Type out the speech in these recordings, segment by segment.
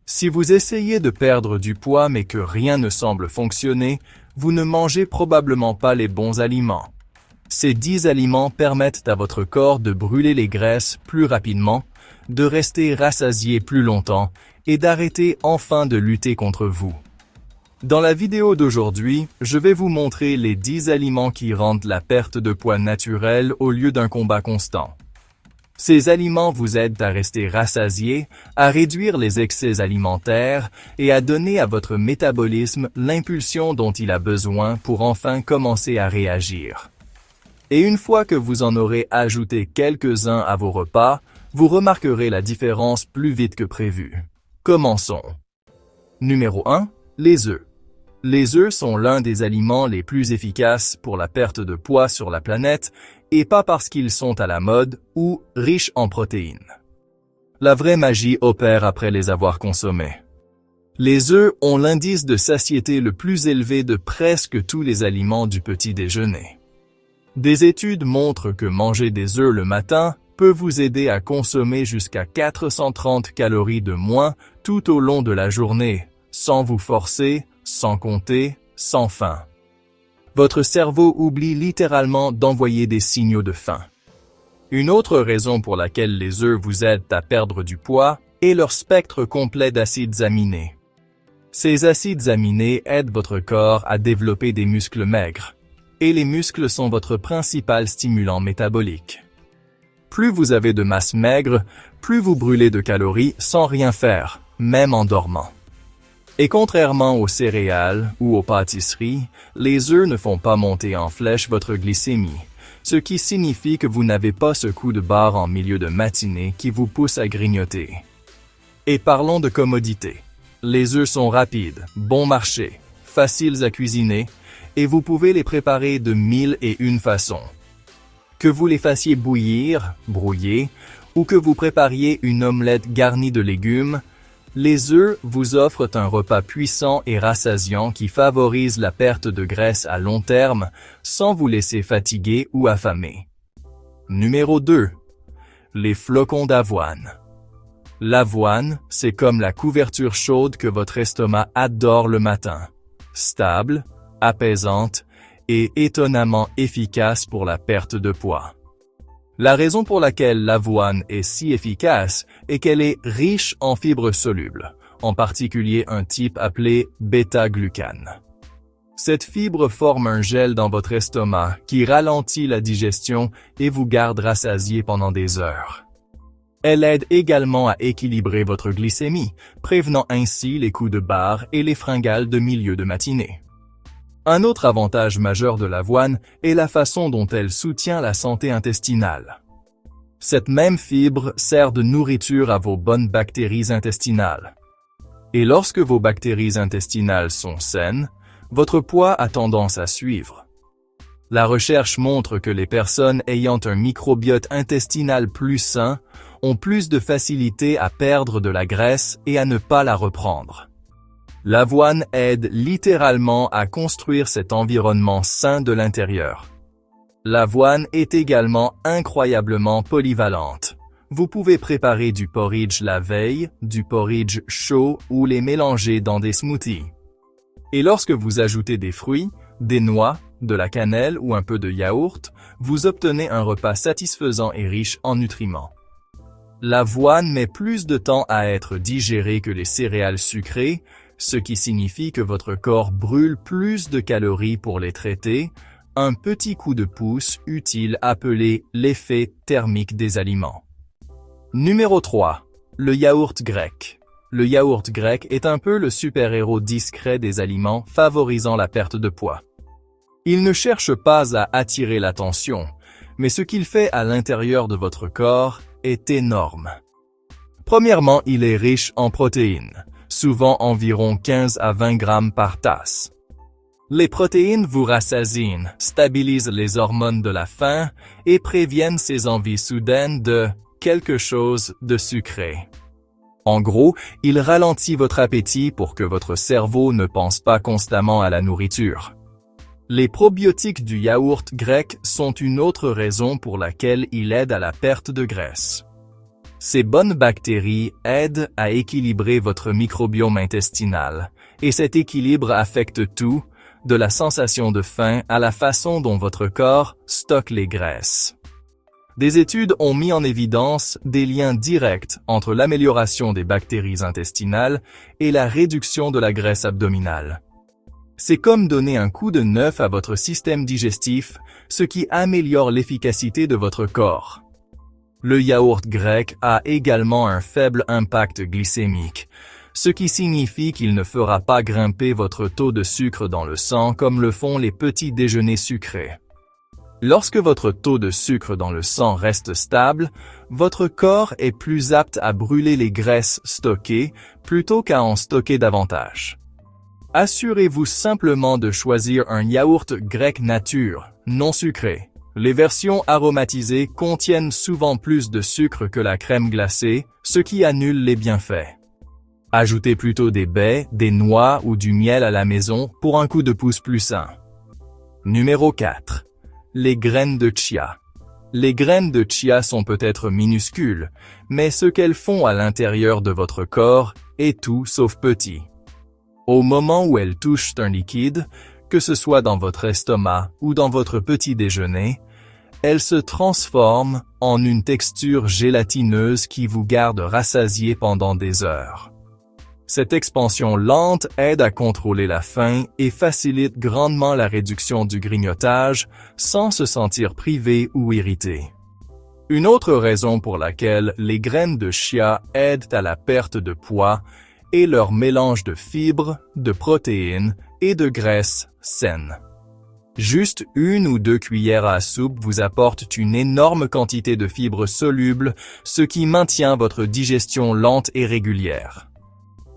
Si vous essayez de perdre du poids mais que rien ne semble fonctionner, vous ne mangez probablement pas les bons aliments. Ces 10 aliments permettent à votre corps de brûler les graisses plus rapidement, de rester rassasié plus longtemps et d'arrêter enfin de lutter contre vous. Dans la vidéo d'aujourd'hui, je vais vous montrer les 10 aliments qui rendent la perte de poids naturelle au lieu d'un combat constant. Ces aliments vous aident à rester rassasié, à réduire les excès alimentaires et à donner à votre métabolisme l'impulsion dont il a besoin pour enfin commencer à réagir. Et une fois que vous en aurez ajouté quelques-uns à vos repas, vous remarquerez la différence plus vite que prévu. Commençons. Numéro 1. Les œufs. Les œufs sont l'un des aliments les plus efficaces pour la perte de poids sur la planète, et pas parce qu'ils sont à la mode ou riches en protéines. La vraie magie opère après les avoir consommés. Les œufs ont l'indice de satiété le plus élevé de presque tous les aliments du petit déjeuner. Des études montrent que manger des œufs le matin peut vous aider à consommer jusqu'à 430 calories de moins tout au long de la journée, sans vous forcer, sans compter, sans faim. Votre cerveau oublie littéralement d'envoyer des signaux de faim. Une autre raison pour laquelle les œufs vous aident à perdre du poids est leur spectre complet d'acides aminés. Ces acides aminés aident votre corps à développer des muscles maigres, et les muscles sont votre principal stimulant métabolique. Plus vous avez de masse maigre, plus vous brûlez de calories sans rien faire, même en dormant. Et contrairement aux céréales ou aux pâtisseries, les œufs ne font pas monter en flèche votre glycémie, ce qui signifie que vous n'avez pas ce coup de barre en milieu de matinée qui vous pousse à grignoter. Et parlons de commodité. Les œufs sont rapides, bon marché, faciles à cuisiner, et vous pouvez les préparer de 1001 façons. Que vous les fassiez bouillir, brouiller, ou que vous prépariez une omelette garnie de légumes, les œufs vous offrent un repas puissant et rassasiant qui favorise la perte de graisse à long terme sans vous laisser fatiguer ou affamé. Numéro 2. Les flocons d'avoine. L'avoine, c'est comme la couverture chaude que votre estomac adore le matin. Stable, apaisante et étonnamment efficace pour la perte de poids. La raison pour laquelle l'avoine est si efficace est qu'elle est riche en fibres solubles, en particulier un type appelé bêta-glucane. Cette fibre forme un gel dans votre estomac qui ralentit la digestion et vous garde rassasié pendant des heures. Elle aide également à équilibrer votre glycémie, prévenant ainsi les coups de barre et les fringales de milieu de matinée. Un autre avantage majeur de l'avoine est la façon dont elle soutient la santé intestinale. Cette même fibre sert de nourriture à vos bonnes bactéries intestinales. Et lorsque vos bactéries intestinales sont saines, votre poids a tendance à suivre. La recherche montre que les personnes ayant un microbiote intestinal plus sain ont plus de facilité à perdre de la graisse et à ne pas la reprendre. L'avoine aide littéralement à construire cet environnement sain de l'intérieur. L'avoine est également incroyablement polyvalente. Vous pouvez préparer du porridge la veille, du porridge chaud ou les mélanger dans des smoothies. Et lorsque vous ajoutez des fruits, des noix, de la cannelle ou un peu de yaourt, vous obtenez un repas satisfaisant et riche en nutriments. L'avoine met plus de temps à être digérée que les céréales sucrées, ce qui signifie que votre corps brûle plus de calories pour les traiter, un petit coup de pouce utile appelé l'effet thermique des aliments. Numéro 3. Le yaourt grec. Le yaourt grec est un peu le super-héros discret des aliments favorisant la perte de poids. Il ne cherche pas à attirer l'attention, mais ce qu'il fait à l'intérieur de votre corps est énorme. Premièrement, il est riche en protéines, souvent environ 15 à 20 grammes par tasse. Les protéines vous rassasient, stabilisent les hormones de la faim et préviennent ces envies soudaines de quelque chose de sucré. En gros, il ralentit votre appétit pour que votre cerveau ne pense pas constamment à la nourriture. Les probiotiques du yaourt grec sont une autre raison pour laquelle il aide à la perte de graisse. Ces bonnes bactéries aident à équilibrer votre microbiome intestinal, et cet équilibre affecte tout, de la sensation de faim à la façon dont votre corps stocke les graisses. Des études ont mis en évidence des liens directs entre l'amélioration des bactéries intestinales et la réduction de la graisse abdominale. C'est comme donner un coup de neuf à votre système digestif, ce qui améliore l'efficacité de votre corps. Le yaourt grec a également un faible impact glycémique, ce qui signifie qu'il ne fera pas grimper votre taux de sucre dans le sang comme le font les petits déjeuners sucrés. Lorsque votre taux de sucre dans le sang reste stable, votre corps est plus apte à brûler les graisses stockées plutôt qu'à en stocker davantage. Assurez-vous simplement de choisir un yaourt grec nature, non sucré. Les versions aromatisées contiennent souvent plus de sucre que la crème glacée, ce qui annule les bienfaits. Ajoutez plutôt des baies, des noix ou du miel à la maison pour un coup de pouce plus sain. Numéro 4. Les graines de chia. Les graines de chia sont peut-être minuscules, mais ce qu'elles font à l'intérieur de votre corps est tout sauf petit. Au moment où elles touchent un liquide, que ce soit dans votre estomac ou dans votre petit déjeuner, elles se transforment en une texture gélatineuse qui vous garde rassasié pendant des heures. Cette expansion lente aide à contrôler la faim et facilite grandement la réduction du grignotage sans se sentir privé ou irrité. Une autre raison pour laquelle les graines de chia aident à la perte de poids est leur mélange de fibres, de protéines et de graisses saines. Juste 1 ou 2 cuillères à soupe vous apportent une énorme quantité de fibres solubles, ce qui maintient votre digestion lente et régulière.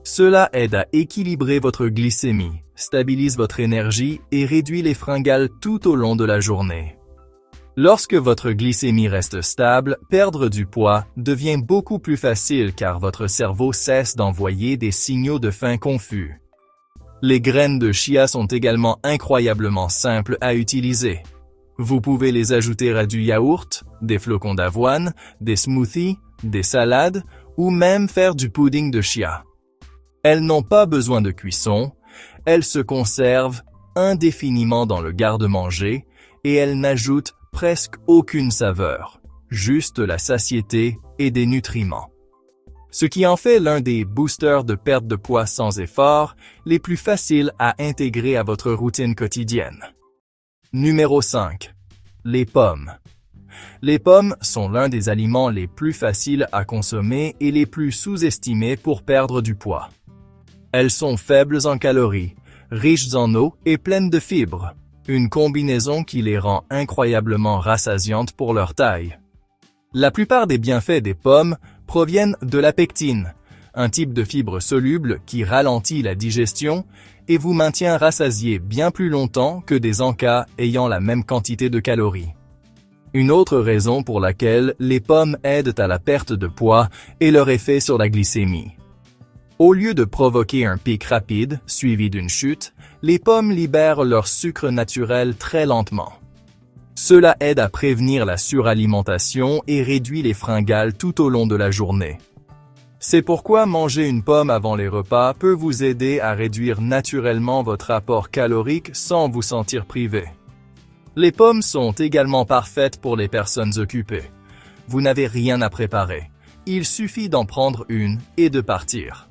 Cela aide à équilibrer votre glycémie, stabilise votre énergie et réduit les fringales tout au long de la journée. Lorsque votre glycémie reste stable, perdre du poids devient beaucoup plus facile car votre cerveau cesse d'envoyer des signaux de faim confus. Les graines de chia sont également incroyablement simples à utiliser. Vous pouvez les ajouter à du yaourt, des flocons d'avoine, des smoothies, des salades ou même faire du pudding de chia. Elles n'ont pas besoin de cuisson, elles se conservent indéfiniment dans le garde-manger et elles n'ajoutent presque aucune saveur, juste la satiété et des nutriments. Ce qui en fait l'un des boosters de perte de poids sans effort les plus faciles à intégrer à votre routine quotidienne. Numéro 5. Les pommes. Les pommes sont l'un des aliments les plus faciles à consommer et les plus sous-estimés pour perdre du poids. Elles sont faibles en calories, riches en eau et pleines de fibres, une combinaison qui les rend incroyablement rassasiantes pour leur taille. La plupart des bienfaits des pommes proviennent de la pectine, un type de fibre soluble qui ralentit la digestion et vous maintient rassasié bien plus longtemps que des encas ayant la même quantité de calories. Une autre raison pour laquelle les pommes aident à la perte de poids est leur effet sur la glycémie. Au lieu de provoquer un pic rapide suivi d'une chute, les pommes libèrent leur sucre naturel très lentement. Cela aide à prévenir la suralimentation et réduit les fringales tout au long de la journée. C'est pourquoi manger une pomme avant les repas peut vous aider à réduire naturellement votre apport calorique sans vous sentir privé. Les pommes sont également parfaites pour les personnes occupées. Vous n'avez rien à préparer. Il suffit d'en prendre une et de partir.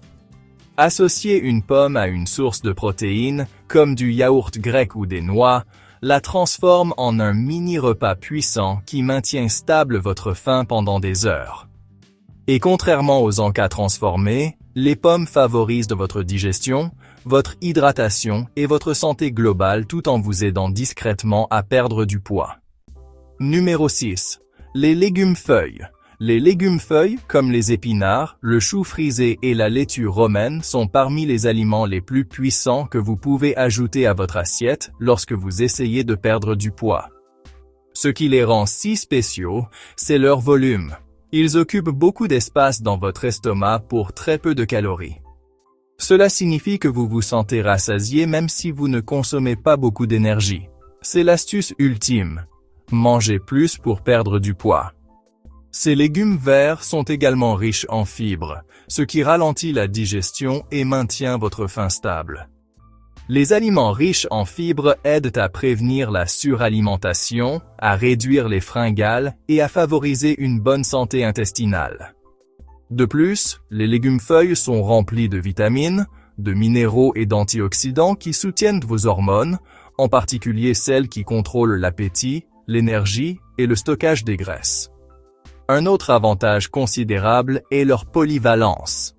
Associer une pomme à une source de protéines, comme du yaourt grec ou des noix, la transforme en un mini-repas puissant qui maintient stable votre faim pendant des heures. Et contrairement aux encas transformés, les pommes favorisent votre digestion, votre hydratation et votre santé globale tout en vous aidant discrètement à perdre du poids. Numéro 6. Les légumes feuilles. Les légumes feuilles, comme les épinards, le chou frisé et la laitue romaine sont parmi les aliments les plus puissants que vous pouvez ajouter à votre assiette lorsque vous essayez de perdre du poids. Ce qui les rend si spéciaux, c'est leur volume. Ils occupent beaucoup d'espace dans votre estomac pour très peu de calories. Cela signifie que vous vous sentez rassasié même si vous ne consommez pas beaucoup d'énergie. C'est l'astuce ultime. Mangez plus pour perdre du poids. Ces légumes verts sont également riches en fibres, ce qui ralentit la digestion et maintient votre faim stable. Les aliments riches en fibres aident à prévenir la suralimentation, à réduire les fringales et à favoriser une bonne santé intestinale. De plus, les légumes-feuilles sont remplis de vitamines, de minéraux et d'antioxydants qui soutiennent vos hormones, en particulier celles qui contrôlent l'appétit, l'énergie et le stockage des graisses. Un autre avantage considérable est leur polyvalence.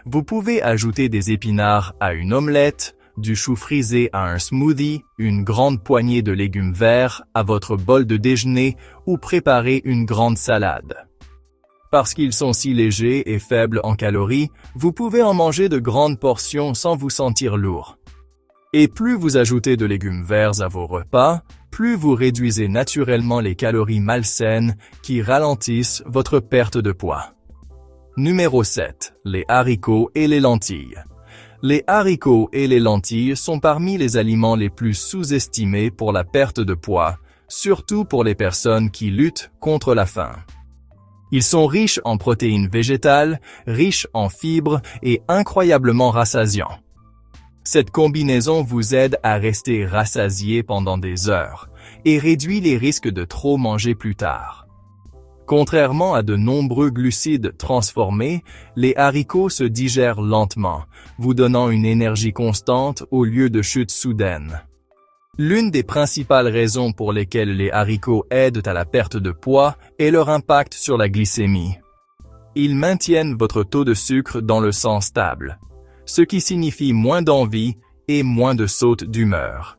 Vous pouvez ajouter des épinards à une omelette, du chou frisé à un smoothie, une grande poignée de légumes verts à votre bol de déjeuner ou préparer une grande salade. Parce qu'ils sont si légers et faibles en calories, vous pouvez en manger de grandes portions sans vous sentir lourd. Et plus vous ajoutez de légumes verts à vos repas, plus vous réduisez naturellement les calories malsaines qui ralentissent votre perte de poids. Numéro 7. Les haricots et les lentilles. Les haricots et les lentilles sont parmi les aliments les plus sous-estimés pour la perte de poids, surtout pour les personnes qui luttent contre la faim. Ils sont riches en protéines végétales, riches en fibres et incroyablement rassasiants. Cette combinaison vous aide à rester rassasié pendant des heures et réduit les risques de trop manger plus tard. Contrairement à de nombreux glucides transformés, les haricots se digèrent lentement, vous donnant une énergie constante au lieu de chutes soudaines. L'une des principales raisons pour lesquelles les haricots aident à la perte de poids est leur impact sur la glycémie. Ils maintiennent votre taux de sucre dans le sang stable, ce qui signifie moins d'envie et moins de sautes d'humeur.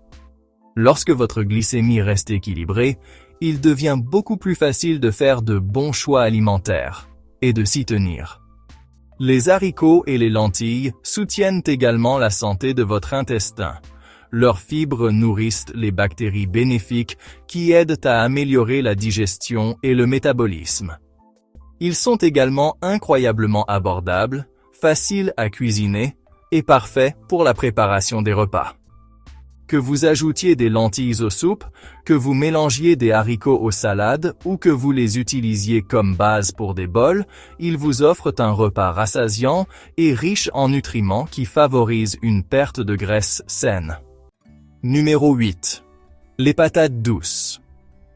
Lorsque votre glycémie reste équilibrée, il devient beaucoup plus facile de faire de bons choix alimentaires et de s'y tenir. Les haricots et les lentilles soutiennent également la santé de votre intestin. Leurs fibres nourrissent les bactéries bénéfiques qui aident à améliorer la digestion et le métabolisme. Ils sont également incroyablement abordables, faciles à cuisiner et parfaits pour la préparation des repas. Que vous ajoutiez des lentilles aux soupes, que vous mélangiez des haricots aux salades ou que vous les utilisiez comme base pour des bols, ils vous offrent un repas rassasiant et riche en nutriments qui favorisent une perte de graisse saine. Numéro 8. Les patates douces.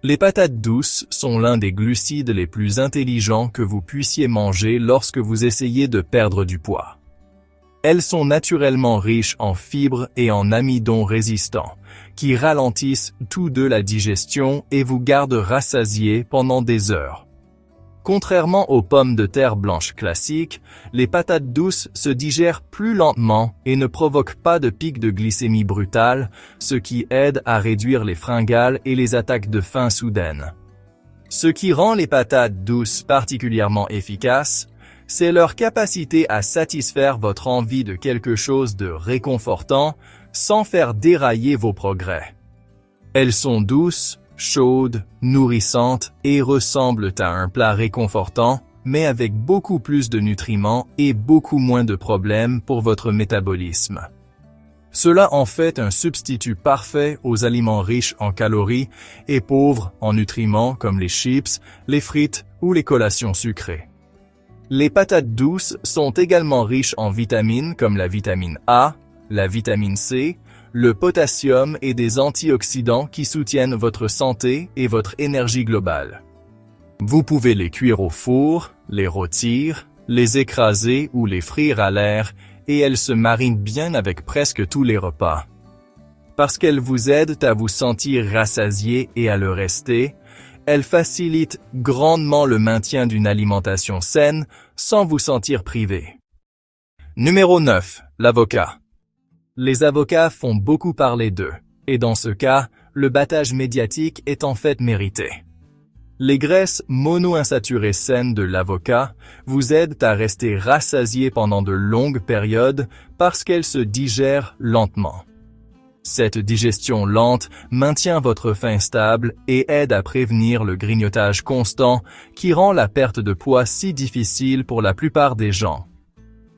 Les patates douces sont l'un des glucides les plus intelligents que vous puissiez manger lorsque vous essayez de perdre du poids. Elles sont naturellement riches en fibres et en amidon résistants, qui ralentissent tous deux la digestion et vous gardent rassasié pendant des heures. Contrairement aux pommes de terre blanches classiques, les patates douces se digèrent plus lentement et ne provoquent pas de pic de glycémie brutale, ce qui aide à réduire les fringales et les attaques de faim soudaines. Ce qui rend les patates douces particulièrement efficaces, c'est leur capacité à satisfaire votre envie de quelque chose de réconfortant sans faire dérailler vos progrès. Elles sont douces, chaudes, nourrissantes et ressemblent à un plat réconfortant, mais avec beaucoup plus de nutriments et beaucoup moins de problèmes pour votre métabolisme. Cela en fait un substitut parfait aux aliments riches en calories et pauvres en nutriments comme les chips, les frites ou les collations sucrées. Les patates douces sont également riches en vitamines comme la vitamine A, la vitamine C, le potassium et des antioxydants qui soutiennent votre santé et votre énergie globale. Vous pouvez les cuire au four, les rôtir, les écraser ou les frire à l'air et elles se marient bien avec presque tous les repas. Parce qu'elles vous aident à vous sentir rassasié et à le rester, elles facilitent grandement le maintien d'une alimentation saine sans vous sentir privé. Numéro 9. L'avocat. Les avocats font beaucoup parler d'eux, et dans ce cas, le battage médiatique est en fait mérité. Les graisses monoinsaturées saines de l'avocat vous aident à rester rassasié pendant de longues périodes parce qu'elles se digèrent lentement. Cette digestion lente maintient votre faim stable et aide à prévenir le grignotage constant qui rend la perte de poids si difficile pour la plupart des gens.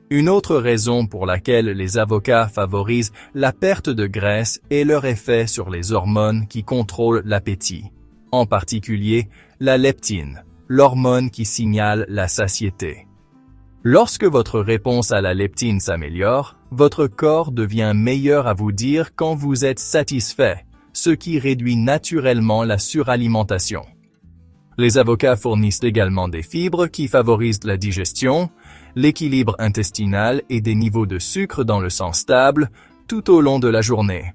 Une autre raison pour laquelle les avocats favorisent la perte de graisse est leur effet sur les hormones qui contrôlent l'appétit, en particulier la leptine, l'hormone qui signale la satiété. Lorsque votre réponse à la leptine s'améliore, votre corps devient meilleur à vous dire quand vous êtes satisfait, ce qui réduit naturellement la suralimentation. Les avocats fournissent également des fibres qui favorisent la digestion, l'équilibre intestinal et des niveaux de sucre dans le sang stable tout au long de la journée.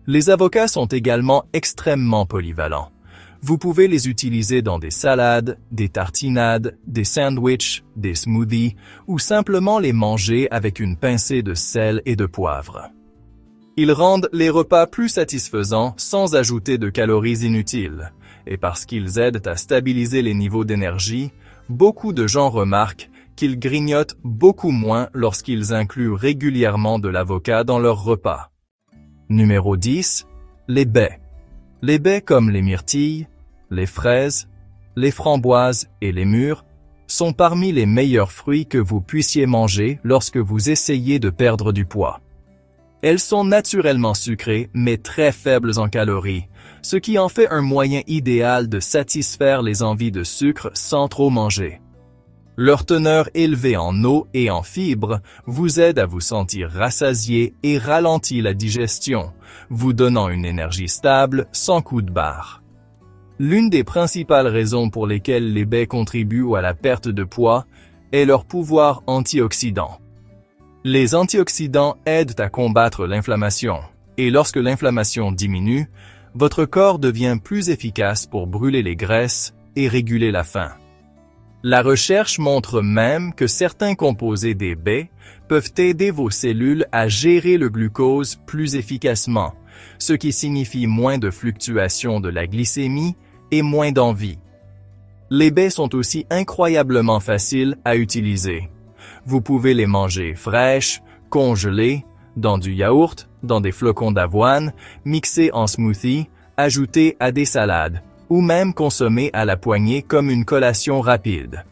Les avocats sont également extrêmement polyvalents. Vous pouvez les utiliser dans des salades, des tartinades, des sandwichs, des smoothies ou simplement les manger avec une pincée de sel et de poivre. Ils rendent les repas plus satisfaisants sans ajouter de calories inutiles. Et parce qu'ils aident à stabiliser les niveaux d'énergie, beaucoup de gens remarquent qu'ils grignotent beaucoup moins lorsqu'ils incluent régulièrement de l'avocat dans leurs repas. Numéro 10. Les baies. Les baies comme les myrtilles, les fraises, les framboises et les mûres sont parmi les meilleurs fruits que vous puissiez manger lorsque vous essayez de perdre du poids. Elles sont naturellement sucrées mais très faibles en calories, ce qui en fait un moyen idéal de satisfaire les envies de sucre sans trop manger. Leur teneur élevée en eau et en fibres vous aide à vous sentir rassasié et ralentit la digestion, vous donnant une énergie stable sans coup de barre. L'une des principales raisons pour lesquelles les baies contribuent à la perte de poids est leur pouvoir antioxydant. Les antioxydants aident à combattre l'inflammation, et lorsque l'inflammation diminue, votre corps devient plus efficace pour brûler les graisses et réguler la faim. La recherche montre même que certains composés des baies peuvent aider vos cellules à gérer le glucose plus efficacement, ce qui signifie moins de fluctuations de la glycémie et moins d'envie. Les baies sont aussi incroyablement faciles à utiliser. Vous pouvez les manger fraîches, congelées, dans du yaourt, dans des flocons d'avoine, mixées en smoothie, ajoutées à des salades, ou même consommées à la poignée comme une collation rapide.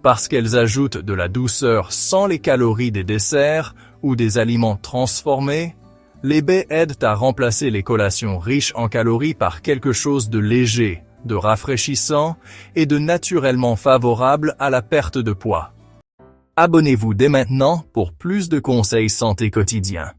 Parce qu'elles ajoutent de la douceur sans les calories des desserts ou des aliments transformés, les baies aident à remplacer les collations riches en calories par quelque chose de léger, de rafraîchissant et de naturellement favorable à la perte de poids. Abonnez-vous dès maintenant pour plus de conseils santé quotidiens.